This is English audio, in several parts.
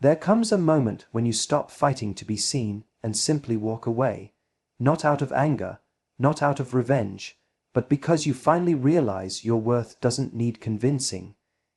There comes a moment when you stop fighting to be seen and simply walk away, not out of anger, not out of revenge, but because you finally realize your worth doesn't need convincing.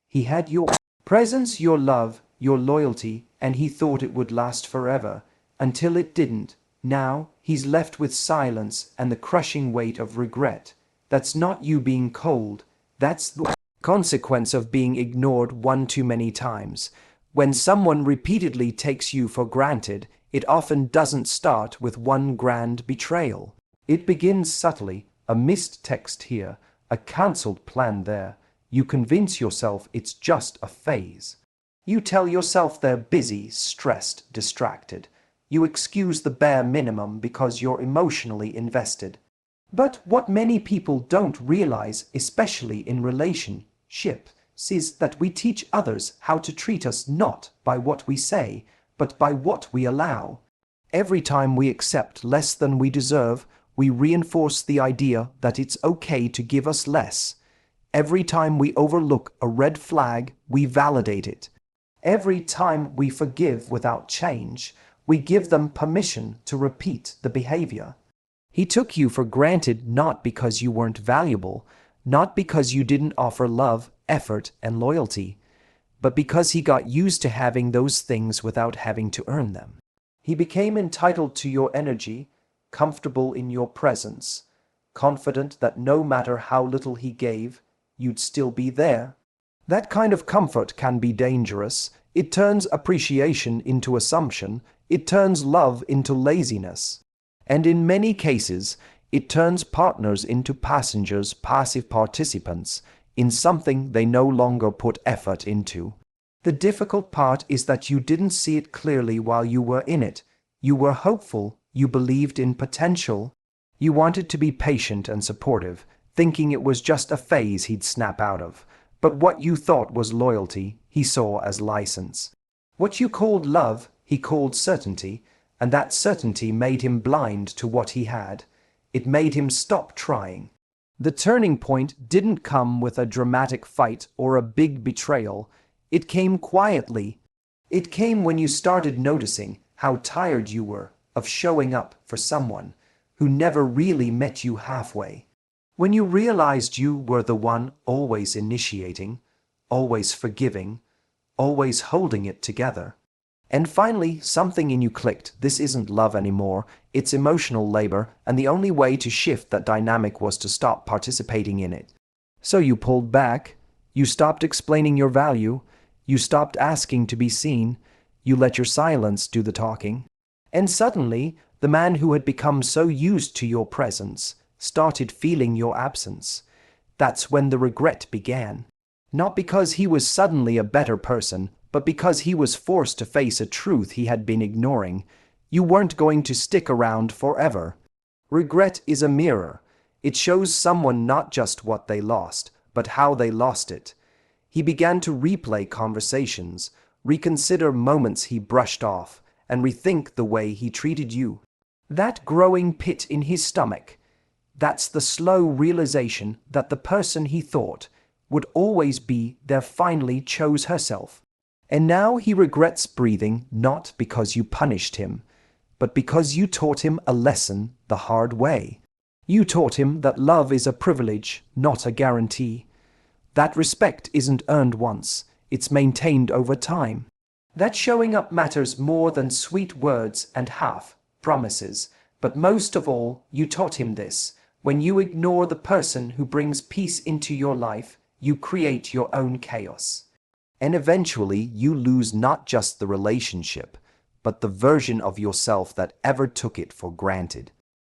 He had your presence, your love, your loyalty, and he thought it would last forever, until it didn't. Now, he's left with silence and the crushing weight of regret. That's not you being cold, that's the consequence of being ignored one too many times. When someone repeatedly takes you for granted, it often doesn't start with one grand betrayal. It begins subtly, a missed text here, a cancelled plan there. You convince yourself it's just a phase. You tell yourself they're busy, stressed, distracted. You excuse the bare minimum because you're emotionally invested. But what many people don't realize, especially in relationships, is that we teach others how to treat us not by what we say, but by what we allow. Every time we accept less than we deserve, we reinforce the idea that it's okay to give us less. Every time we overlook a red flag, we validate it. Every time we forgive without change, we give them permission to repeat the behavior. He took you for granted not because you weren't valuable, not because you didn't offer love, effort, and loyalty, but because he got used to having those things without having to earn them. He became entitled to your energy, comfortable in your presence, confident that no matter how little he gave, you'd still be there. That kind of comfort can be dangerous. It turns appreciation into assumption. It turns love into laziness. And in many cases, it turns partners into passengers, passive participants, in something they no longer put effort into. The difficult part is that you didn't see it clearly while you were in it. You were hopeful, you believed in potential, you wanted to be patient and supportive, thinking it was just a phase he'd snap out of. But what you thought was loyalty, he saw as license. What you called love, he called certainty, and that certainty made him blind to what he had. It made him stop trying. The turning point didn't come with a dramatic fight or a big betrayal. It came quietly. It came when you started noticing how tired you were of showing up for someone who never really met you halfway. When you realized you were the one always initiating, always forgiving, always holding it together. And finally, something in you clicked. This isn't love anymore. It's emotional labor, and the only way to shift that dynamic was to stop participating in it. So you pulled back. You stopped explaining your value. You stopped asking to be seen. You let your silence do the talking. And suddenly, the man who had become so used to your presence started feeling your absence. That's when the regret began. Not because he was suddenly a better person, but because he was forced to face a truth he had been ignoring. You weren't going to stick around forever. Regret is a mirror. It shows someone not just what they lost, but how they lost it. He began to replay conversations, reconsider moments he brushed off, and rethink the way he treated you. That growing pit in his stomach, that's the slow realization that the person he thought would always be there finally chose herself. And now he regrets breathing, not because you punished him, but because you taught him a lesson the hard way. You taught him that love is a privilege, not a guarantee. That respect isn't earned once, it's maintained over time. That showing up matters more than sweet words and half promises. But most of all, you taught him this. When you ignore the person who brings peace into your life, you create your own chaos. And eventually, you lose not just the relationship, but the version of yourself that ever took it for granted.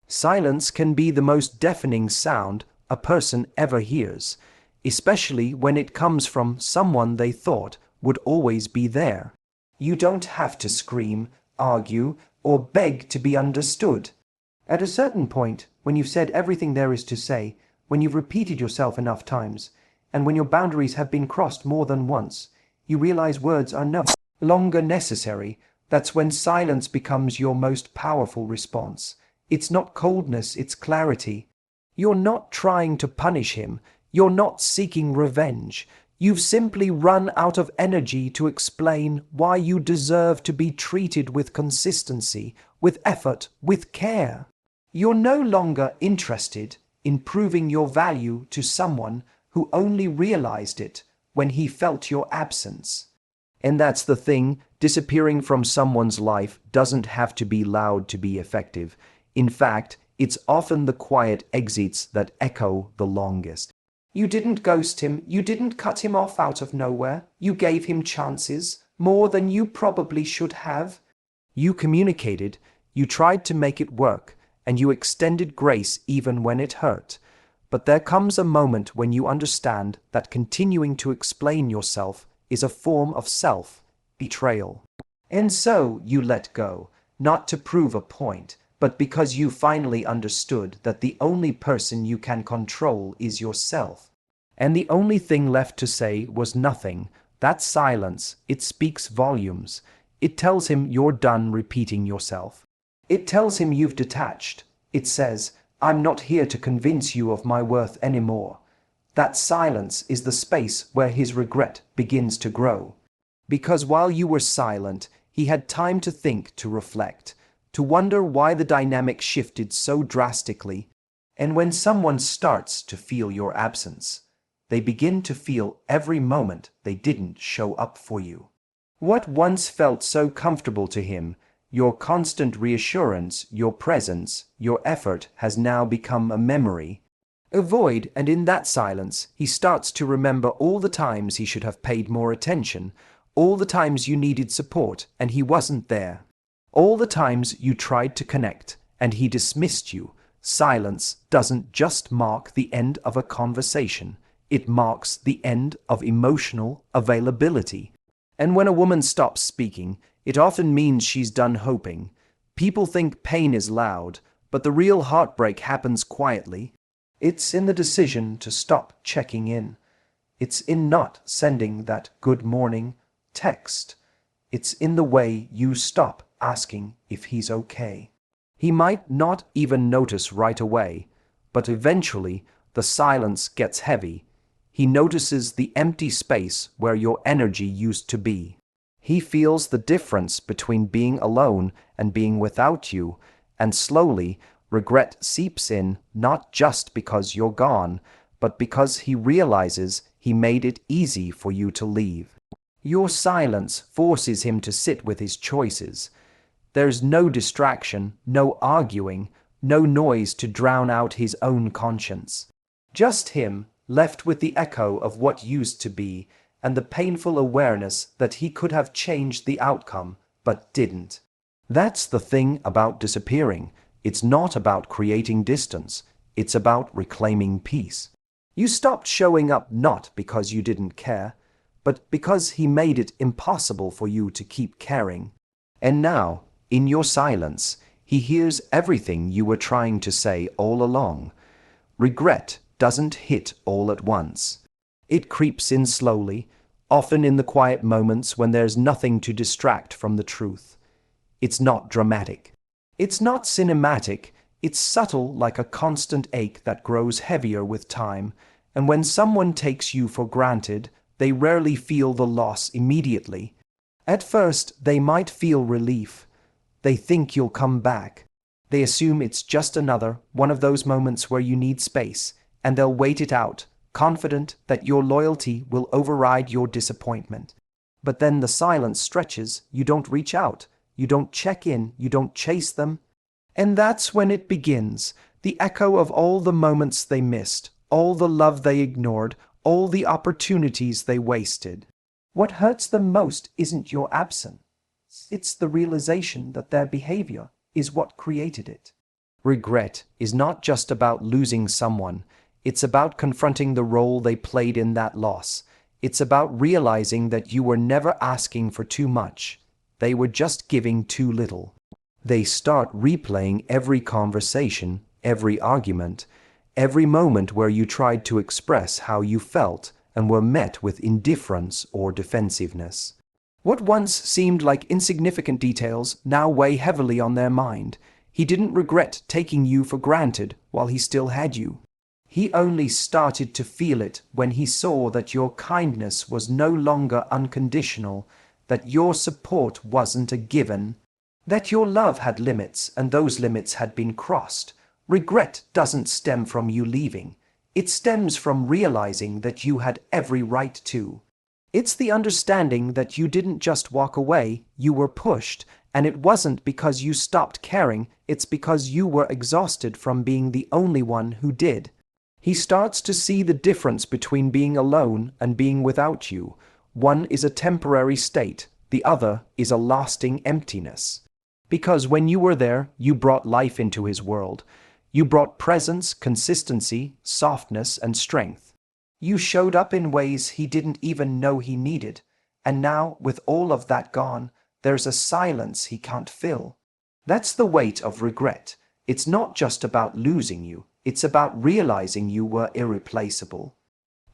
Silence can be the most deafening sound a person ever hears, especially when it comes from someone they thought would always be there. You don't have to scream, argue, or beg to be understood. At a certain point, when you've said everything there is to say, when you've repeated yourself enough times, and when your boundaries have been crossed more than once, you realize words are no longer necessary. That's when silence becomes your most powerful response. It's not coldness, it's clarity. You're not trying to punish him. You're not seeking revenge. You've simply run out of energy to explain why you deserve to be treated with consistency, with effort, with care. You're no longer interested in proving your value to someone who only realized it when he felt your absence. And that's the thing, disappearing from someone's life doesn't have to be loud to be effective. In fact, it's often the quiet exits that echo the longest. You didn't ghost him, you didn't cut him off out of nowhere, you gave him chances, more than you probably should have. You communicated, you tried to make it work, and you extended grace even when it hurt. But there comes a moment when you understand that continuing to explain yourself is a form of self-betrayal. And so you let go, not to prove a point, but because you finally understood that the only person you can control is yourself. And the only thing left to say was nothing. That silence, it speaks volumes. It tells him you're done repeating yourself. It tells him you've detached. It says, I'm not here to convince you of my worth anymore. That silence is the space where his regret begins to grow. Because while you were silent, he had time to think, to reflect, to wonder why the dynamic shifted so drastically. And when someone starts to feel your absence, they begin to feel every moment they didn't show up for you. What once felt so comfortable to him, your constant reassurance, your presence, your effort, has now become a memory, a void, and in that silence, he starts to remember all the times he should have paid more attention, all the times you needed support and he wasn't there. All the times you tried to connect, and he dismissed you. Silence doesn't just mark the end of a conversation, it marks the end of emotional availability. And when a woman stops speaking, it often means she's done hoping. People think pain is loud, but the real heartbreak happens quietly. It's in the decision to stop checking in. It's in not sending that good morning text. It's in the way you stop asking if he's okay. He might not even notice right away, but eventually the silence gets heavy. He notices the empty space where your energy used to be. He feels the difference between being alone and being without you, and slowly regret seeps in, not just because you're gone, but because he realizes he made it easy for you to leave. Your silence forces him to sit with his choices. There's no distraction, no arguing, no noise to drown out his own conscience. Just him, left with the echo of what used to be, and the painful awareness that he could have changed the outcome, but didn't. That's the thing about disappearing. It's not about creating distance. It's about reclaiming peace. You stopped showing up not because you didn't care, but because he made it impossible for you to keep caring. And now, in your silence, he hears everything you were trying to say all along. Regret doesn't hit all at once. It creeps in slowly, often in the quiet moments when there's nothing to distract from the truth. It's not dramatic. It's not cinematic. It's subtle, like a constant ache that grows heavier with time, and when someone takes you for granted, they rarely feel the loss immediately. At first, they might feel relief. They think you'll come back. They assume it's just another one of those moments where you need space, and they'll wait it out, confident that your loyalty will override your disappointment. But then the silence stretches, you don't reach out, you don't check in, you don't chase them. And that's when it begins, the echo of all the moments they missed, all the love they ignored, all the opportunities they wasted. What hurts them most isn't your absence. It's the realization that their behavior is what created it. Regret is not just about losing someone. It's about confronting the role they played in that loss. It's about realizing that you were never asking for too much. They were just giving too little. They start replaying every conversation, every argument, every moment where you tried to express how you felt and were met with indifference or defensiveness. What once seemed like insignificant details now weigh heavily on their mind. He didn't regret taking you for granted while he still had you. He only started to feel it when he saw that your kindness was no longer unconditional, that your support wasn't a given, that your love had limits and those limits had been crossed. Regret doesn't stem from you leaving. It stems from realizing that you had every right to. It's the understanding that you didn't just walk away, you were pushed, and it wasn't because you stopped caring, it's because you were exhausted from being the only one who did. He starts to see the difference between being alone and being without you. One is a temporary state, the other is a lasting emptiness. Because when you were there, you brought life into his world. You brought presence, consistency, softness, and strength. You showed up in ways he didn't even know he needed. And now, with all of that gone, there's a silence he can't fill. That's the weight of regret. It's not just about losing you. It's about realizing you were irreplaceable.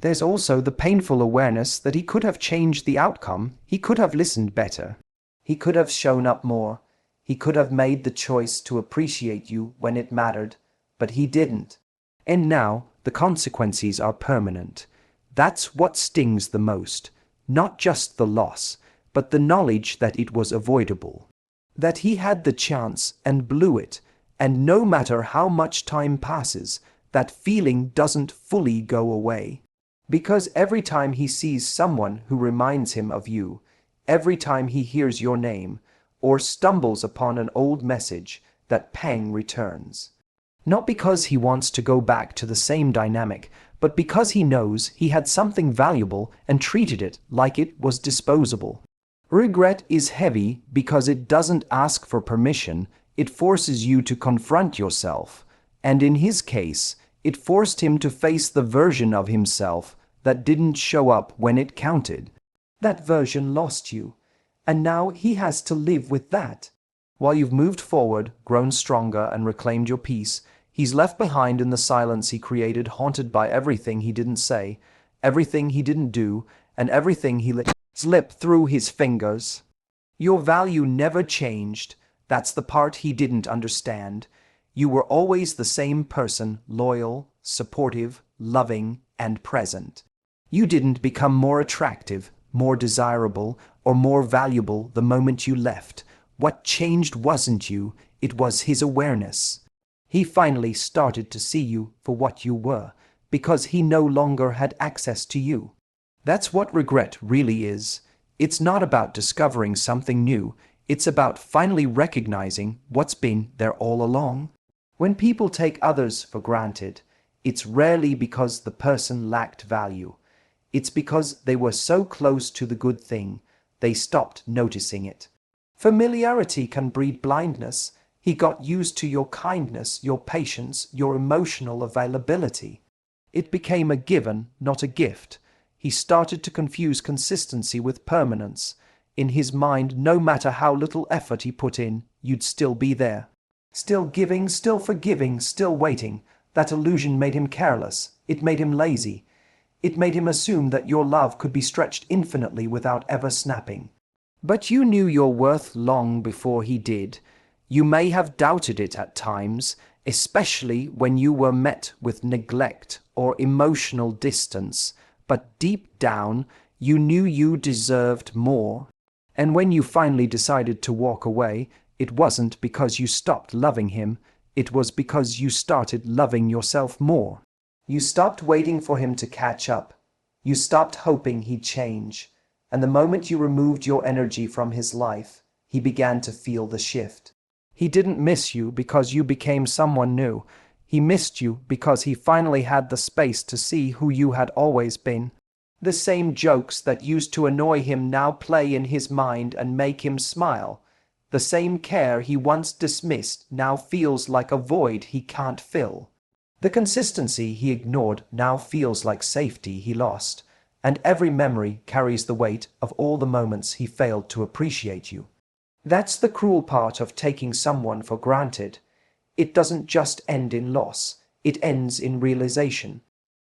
There's also the painful awareness that he could have changed the outcome. He could have listened better. He could have shown up more. He could have made the choice to appreciate you when it mattered, but he didn't. And now, the consequences are permanent. That's what stings the most. Not just the loss, but the knowledge that it was avoidable. That he had the chance and blew it, and no matter how much time passes, that feeling doesn't fully go away. Because every time he sees someone who reminds him of you, every time he hears your name, or stumbles upon an old message, that pang returns. Not because he wants to go back to the same dynamic, but because he knows he had something valuable and treated it like it was disposable. Regret is heavy because it doesn't ask for permission, it forces you to confront yourself. And in his case, it forced him to face the version of himself that didn't show up when it counted. That version lost you, and now he has to live with that. While you've moved forward, grown stronger, and reclaimed your peace, he's left behind in the silence he created, haunted by everything he didn't say, everything he didn't do, and everything he let slip through his fingers. Your value never changed. That's the part he didn't understand. You were always the same person, loyal, supportive, loving, and present. You didn't become more attractive, more desirable, or more valuable the moment you left. What changed wasn't you, it was his awareness. He finally started to see you for what you were, because he no longer had access to you. That's what regret really is. It's not about discovering something new, it's about finally recognizing what's been there all along. When people take others for granted, it's rarely because the person lacked value. It's because they were so close to the good thing, they stopped noticing it. Familiarity can breed blindness. He got used to your kindness, your patience, your emotional availability. It became a given, not a gift. He started to confuse consistency with permanence. In his mind, no matter how little effort he put in, you'd still be there. Still giving, still forgiving, still waiting. That illusion made him careless. It made him lazy. It made him assume that your love could be stretched infinitely without ever snapping. But you knew your worth long before he did. You may have doubted it at times, especially when you were met with neglect or emotional distance. But deep down, you knew you deserved more. And when you finally decided to walk away, it wasn't because you stopped loving him, it was because you started loving yourself more. You stopped waiting for him to catch up. You stopped hoping he'd change. And the moment you removed your energy from his life, he began to feel the shift. He didn't miss you because you became someone new. He missed you because he finally had the space to see who you had always been. The same jokes that used to annoy him now play in his mind and make him smile. The same care he once dismissed now feels like a void he can't fill. The consistency he ignored now feels like safety he lost, and every memory carries the weight of all the moments he failed to appreciate you. That's the cruel part of taking someone for granted. It doesn't just end in loss, it ends in realization.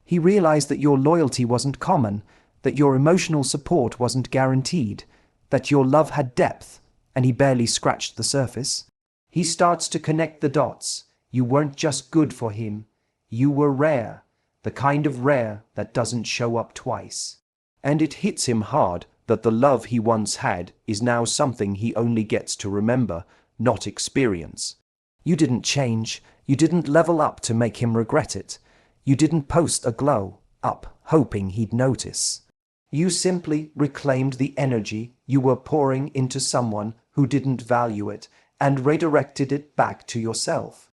He realized that your loyalty wasn't common, that your emotional support wasn't guaranteed, that your love had depth, and he barely scratched the surface. He starts to connect the dots. You weren't just good for him, you were rare. the kind of rare that doesn't show up twice. And it hits him hard that the love he once had is now something he only gets to remember, not experience. You didn't change, you didn't level up to make him regret it. You didn't post a glow up, hoping he'd notice. You simply reclaimed the energy you were pouring into someone who didn't value it and redirected it back to yourself.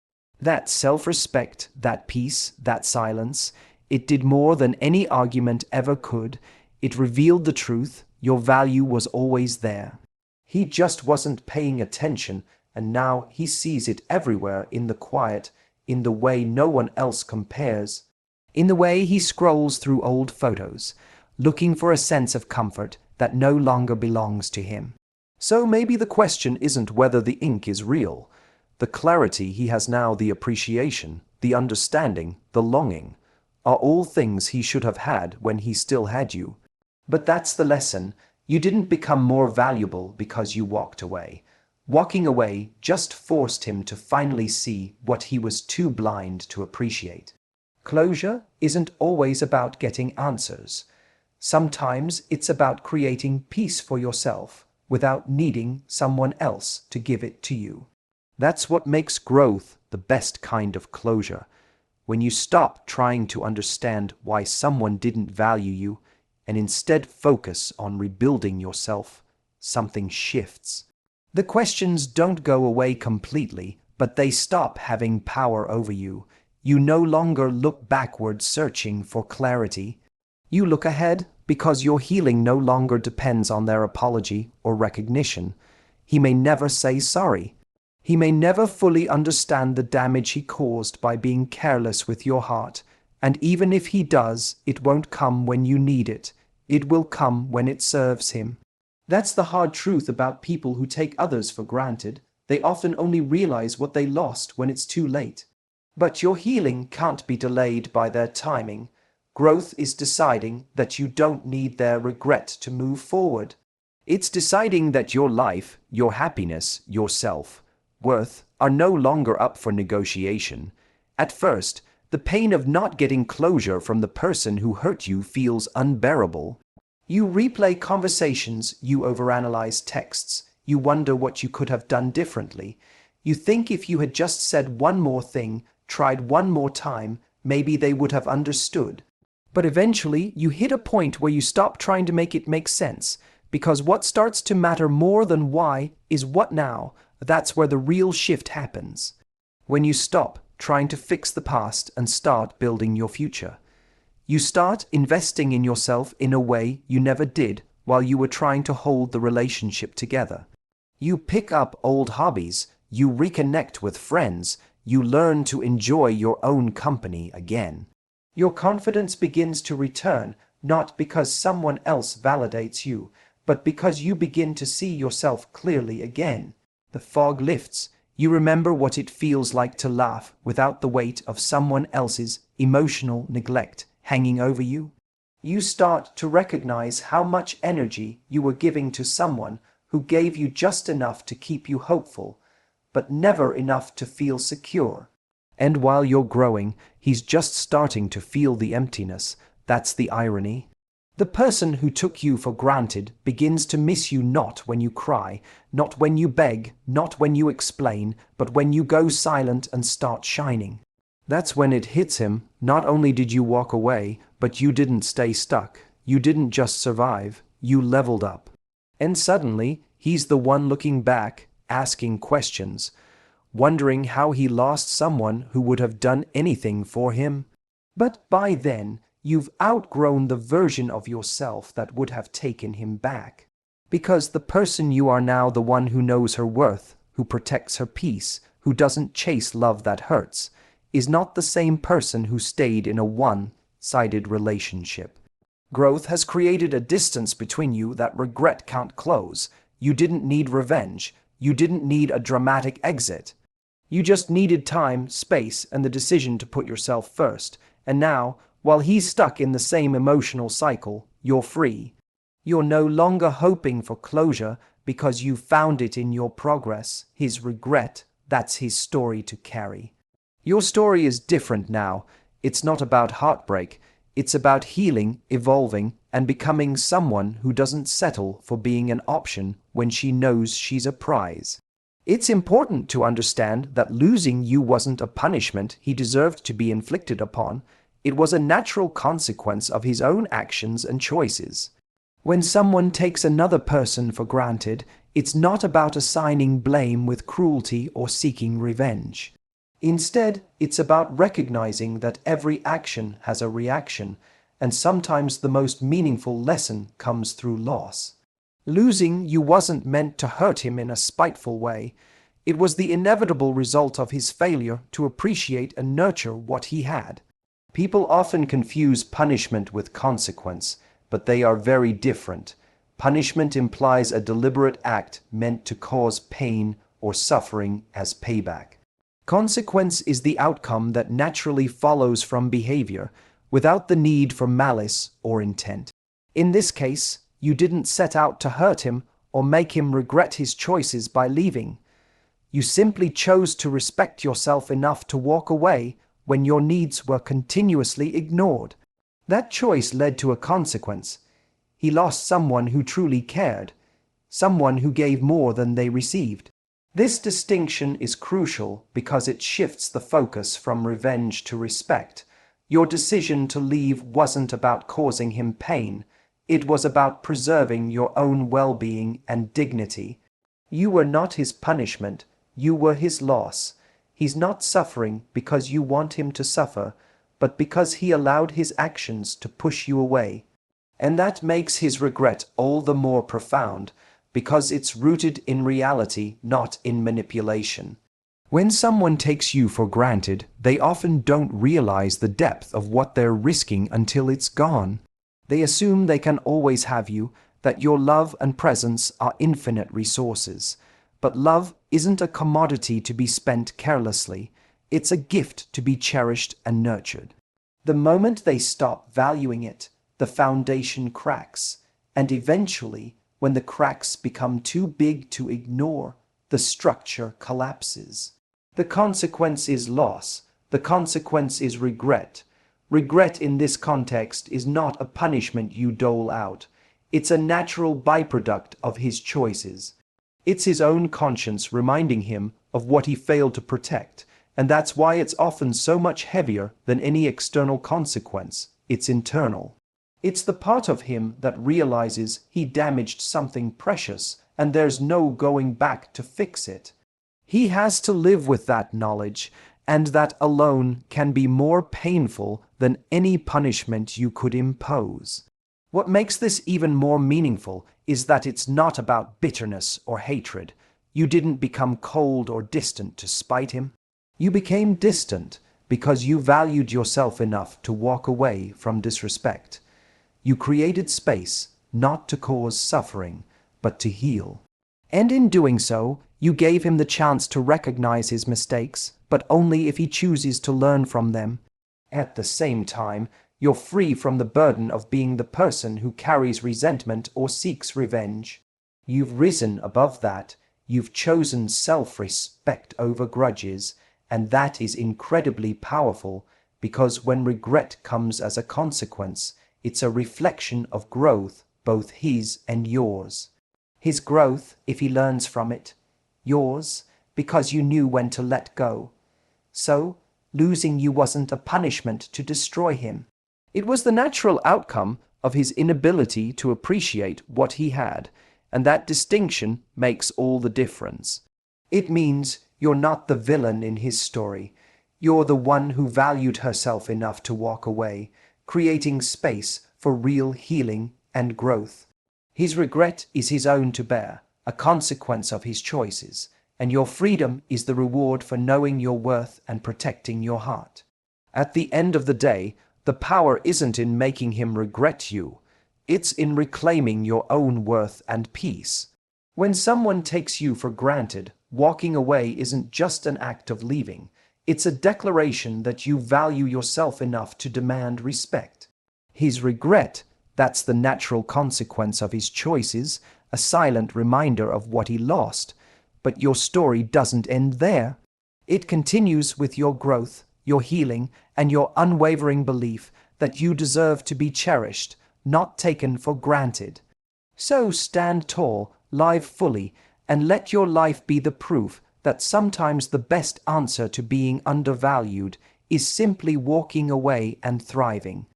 That self-respect, that peace, that silence, it did more than any argument ever could. It revealed the truth. Your value was always there. He just wasn't paying attention, and now he sees it everywhere, in the quiet, in the way no one else compares, in the way he scrolls through old photos, looking for a sense of comfort that no longer belongs to him. So maybe the question isn't whether the ink is real. The clarity he has now, the appreciation, the understanding, the longing, are all things he should have had when he still had you. But that's the lesson. You didn't become more valuable because you walked away. Walking away just forced him to finally see what he was too blind to appreciate. Closure isn't always about getting answers. Sometimes it's about creating peace for yourself without needing someone else to give it to you. That's what makes growth the best kind of closure. When you stop trying to understand why someone didn't value you and instead focus on rebuilding yourself, something shifts. The questions don't go away completely, but they stop having power over you. You no longer look backward searching for clarity. You look ahead because your healing no longer depends on their apology or recognition. He may never say sorry. He may never fully understand the damage he caused by being careless with your heart. And even if he does, it won't come when you need it. It will come when it serves him. That's the hard truth about people who take others for granted. They often only realize what they lost when it's too late. But your healing can't be delayed by their timing. Growth is deciding that you don't need their regret to move forward. It's deciding that your life, your happiness, your self-worth are no longer up for negotiation. At first, the pain of not getting closure from the person who hurt you feels unbearable. You replay conversations, you overanalyze texts, you wonder what you could have done differently. You think if you had just said one more thing, tried one more time, maybe they would have understood. But eventually, you hit a point where you stop trying to make it make sense, because what starts to matter more than why is what now. That's where the real shift happens. When you stop trying to fix the past and start building your future. You start investing in yourself in a way you never did while you were trying to hold the relationship together. You pick up old hobbies, you reconnect with friends, you learn to enjoy your own company again. Your confidence begins to return, not because someone else validates you, but because you begin to see yourself clearly again. The fog lifts. You remember what it feels like to laugh without the weight of someone else's emotional neglect hanging over you. You start to recognize how much energy you were giving to someone who gave you just enough to keep you hopeful, but never enough to feel secure. And while you're growing, he's just starting to feel the emptiness. That's the irony. The person who took you for granted begins to miss you, not when you cry, not when you beg, not when you explain, but when you go silent and start shining. That's when it hits him. Not only did you walk away, but you didn't stay stuck. You didn't just survive, you leveled up. And suddenly, he's the one looking back, asking questions, wondering how he lost someone who would have done anything for him. But by then, you've outgrown the version of yourself that would have taken him back. Because the person you are now, the one who knows her worth, who protects her peace, who doesn't chase love that hurts, is not the same person who stayed in a one-sided relationship. Growth has created a distance between you that regret can't close. You didn't need revenge. You didn't need a dramatic exit. You just needed time, space, and the decision to put yourself first. And now, while he's stuck in the same emotional cycle, you're free. You're no longer hoping for closure because you found it in your progress. His regret, that's his story to carry. Your story is different now. It's not about heartbreak. It's about healing, evolving, and becoming someone who doesn't settle for being an option when she knows she's a prize. It's important to understand that losing you wasn't a punishment he deserved to be inflicted upon. It was a natural consequence of his own actions and choices. When someone takes another person for granted, it's not about assigning blame with cruelty or seeking revenge. Instead, it's about recognizing that every action has a reaction, and sometimes the most meaningful lesson comes through loss. Losing you wasn't meant to hurt him in a spiteful way. It was the inevitable result of his failure to appreciate and nurture what he had. People often confuse punishment with consequence, but they are very different. Punishment implies a deliberate act meant to cause pain or suffering as payback. Consequence is the outcome that naturally follows from behavior, without the need for malice or intent. In this case, you didn't set out to hurt him or make him regret his choices by leaving. You simply chose to respect yourself enough to walk away when your needs were continuously ignored. That choice led to a consequence. He lost someone who truly cared, someone who gave more than they received. This distinction is crucial because it shifts the focus from revenge to respect. Your decision to leave wasn't about causing him pain. It was about preserving your own well-being and dignity. You were not his punishment. You were his loss. He's not suffering because you want him to suffer, but because he allowed his actions to push you away. And that makes his regret all the more profound, because it's rooted in reality, not in manipulation. When someone takes you for granted, they often don't realize the depth of what they're risking until it's gone. They assume they can always have you, that your love and presence are infinite resources. But love isn't a commodity to be spent carelessly. It's a gift to be cherished and nurtured. The moment they stop valuing it, the foundation cracks, and eventually, when the cracks become too big to ignore, the structure collapses. The consequence is loss. The consequence is regret. Regret in this context is not a punishment you dole out. It's a natural byproduct of his choices. It's his own conscience reminding him of what he failed to protect, and that's why it's often so much heavier than any external consequence. It's internal. It's the part of him that realizes he damaged something precious and there's no going back to fix it. He has to live with that knowledge, and that alone can be more painful than any punishment you could impose. What makes this even more meaningful is that it's not about bitterness or hatred. You didn't become cold or distant to spite him. You became distant because you valued yourself enough to walk away from disrespect. You created space, not to cause suffering, but to heal. And in doing so, you gave him the chance to recognize his mistakes, but only if he chooses to learn from them. At the same time, you're free from the burden of being the person who carries resentment or seeks revenge. You've risen above that. You've chosen self-respect over grudges, and that is incredibly powerful because when regret comes as a consequence, it's a reflection of growth, both his and yours. His growth, if he learns from it. Yours, because you knew when to let go. So, losing you wasn't a punishment to destroy him. It was the natural outcome of his inability to appreciate what he had, and that distinction makes all the difference. It means you're not the villain in his story. You're the one who valued herself enough to walk away, creating space for real healing and growth. His regret is his own to bear, a consequence of his choices, and your freedom is the reward for knowing your worth and protecting your heart. At the end of the day, the power isn't in making him regret you. It's in reclaiming your own worth and peace. When someone takes you for granted, walking away isn't just an act of leaving. It's a declaration that you value yourself enough to demand respect. His regret, that's the natural consequence of his choices, a silent reminder of what he lost. But your story doesn't end there. It continues with your growth, your healing, and your unwavering belief that you deserve to be cherished, not taken for granted. So stand tall, live fully, and let your life be the proof that sometimes the best answer to being undervalued is simply walking away and thriving.